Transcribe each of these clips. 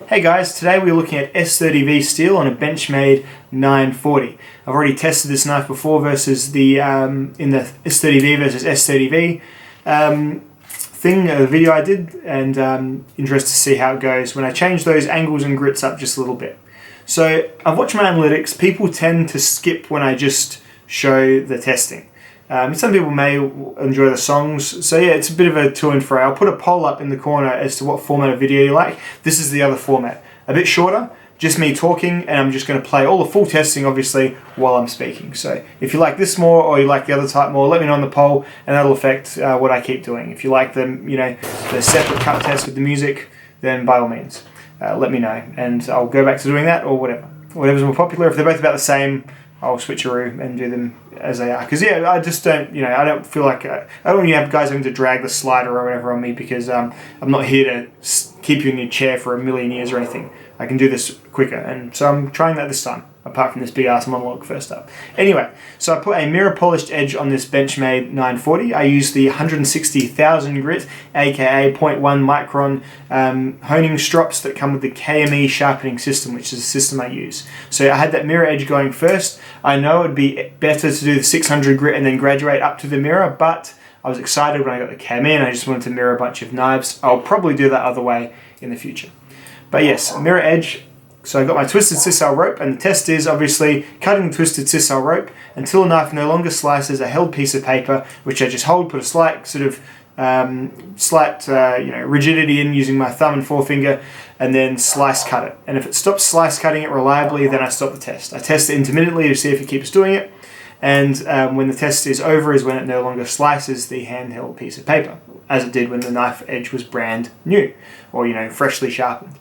Hey guys, today we're looking at S30V steel on a Benchmade 940. I've already tested this knife before versus the in the S30V versus S30V video I did, and interested to see how it goes when I change those angles and grits up just a little bit. So I've watched my analytics. People tend to skip when I just show the testing. Some people may enjoy the songs, so yeah, it's a bit of a to and fro. I'll put a poll up in the corner as to what format of video you like. This is the other format. A bit shorter, just me talking, and I'm just going to play all the full testing, obviously, while I'm speaking. So if you like this more, or you like the other type more, let me know in the poll, and that'll affect what I keep doing. If you like the separate cut test with the music, then by all means, let me know, and I'll go back to doing that, or whatever. Whatever's more popular. If they're both about the same, I'll switcheroo and do them as they are. Because yeah, I just don't, I don't feel like, I don't want you to have guys having to drag the slider or whatever on me, because I'm not here to keep you in your chair for a million years or anything. I can do this quicker, and so I'm trying that this time, apart from this big ass monologue first up. Anyway, so I put a mirror polished edge on this Benchmade 940. I used the 160,000 grit, aka 0.1 micron honing strops that come with the KME sharpening system, which is the system I use. So I had that mirror edge going first. I know it would be better to do the 600 grit and then graduate up to the mirror, but I was excited when I got the KME and I just wanted to mirror a bunch of knives. I'll probably do that other way in the future. But yes, mirror edge. So I got my twisted sisal rope, and the test is obviously cutting the twisted sisal rope until a knife no longer slices a held piece of paper, which I just hold, put a slight sort of rigidity in using my thumb and forefinger, and then slice cut it. And if it stops slice cutting it reliably, then I stop the test. I test it intermittently to see if it keeps doing it, and when the test is over is when it no longer slices the handheld piece of paper, as it did when the knife edge was brand new, or freshly sharpened.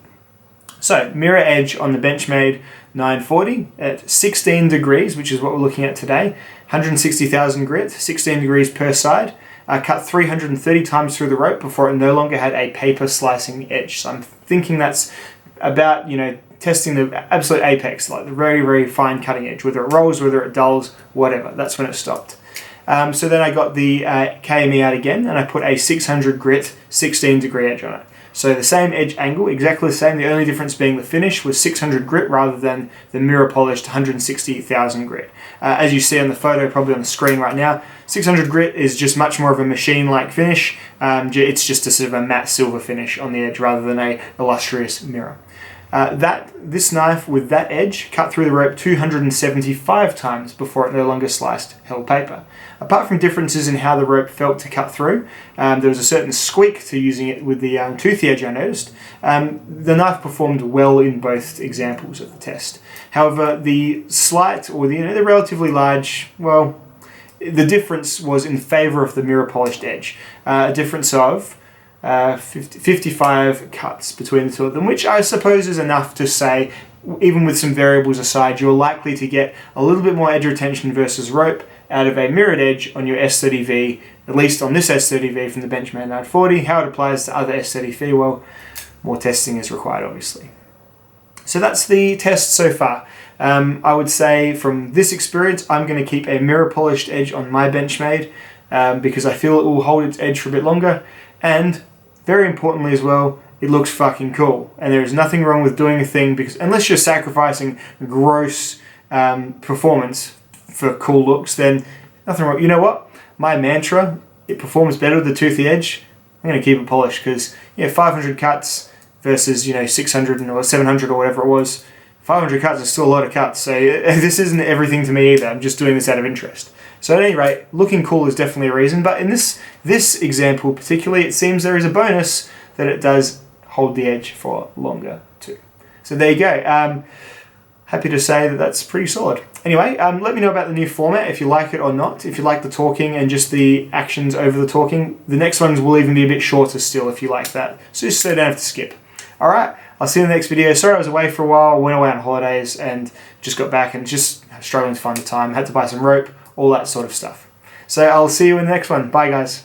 So, mirror edge on the Benchmade 940 at 16 degrees, which is what we're looking at today. 160,000 grit, 16 degrees per side. I cut 330 times through the rope before it no longer had a paper slicing edge. So I'm thinking that's about, testing the absolute apex, like the very, very fine cutting edge, whether it rolls, whether it dulls, whatever. That's when it stopped. So then I got the KME out again, and I put a 600 grit, 16 degree edge on it. So the same edge angle, exactly the same, the only difference being the finish was 600 grit rather than the mirror polished 160,000 grit. As you see on the photo, probably on the screen right now, 600 grit is just much more of a machine-like finish. It's just a sort of a matte silver finish on the edge rather than a illustrious mirror. This knife with that edge cut through the rope 275 times before it no longer sliced held paper. Apart from differences in how the rope felt to cut through, there was a certain squeak to using it with the toothy edge I noticed. The knife performed well in both examples of the test. However, the slight, or the relatively large, well, the difference was in favour of the mirror polished edge. A difference of 55 cuts between the two of them, which I suppose is enough to say, even with some variables aside, you're likely to get a little bit more edge retention versus rope out of a mirrored edge on your S30V, at least on this S30V from the Benchmade 940. How it applies to other S30V, well, more testing is required, obviously. So that's the test so far. I would say from this experience, I'm going to keep a mirror polished edge on my Benchmade because I feel it will hold its edge for a bit longer, and very importantly as well, it looks fucking cool. And there is nothing wrong with doing a thing, because unless you're sacrificing gross performance for cool looks, then nothing wrong. You know what? My mantra, it performs better with the toothy edge. I'm going to keep it polished, because 500 cuts versus 600 or 700 or whatever it was. 500 cuts is still a lot of cuts, so this isn't everything to me either. I'm just doing this out of interest. So at any rate, looking cool is definitely a reason, but in this example particularly, it seems there is a bonus that it does hold the edge for longer too. So there you go. Happy to say that that's pretty solid. Anyway, let me know about the new format, if you like it or not, if you like the talking and just the actions over the talking. The next ones will even be a bit shorter still if you like that, so just so you don't have to skip. Alright, I'll see you in the next video. Sorry I was away for a while, went away on holidays and just got back and just struggling to find the time. Had to buy some rope, all that sort of stuff. So I'll see you in the next one. Bye guys.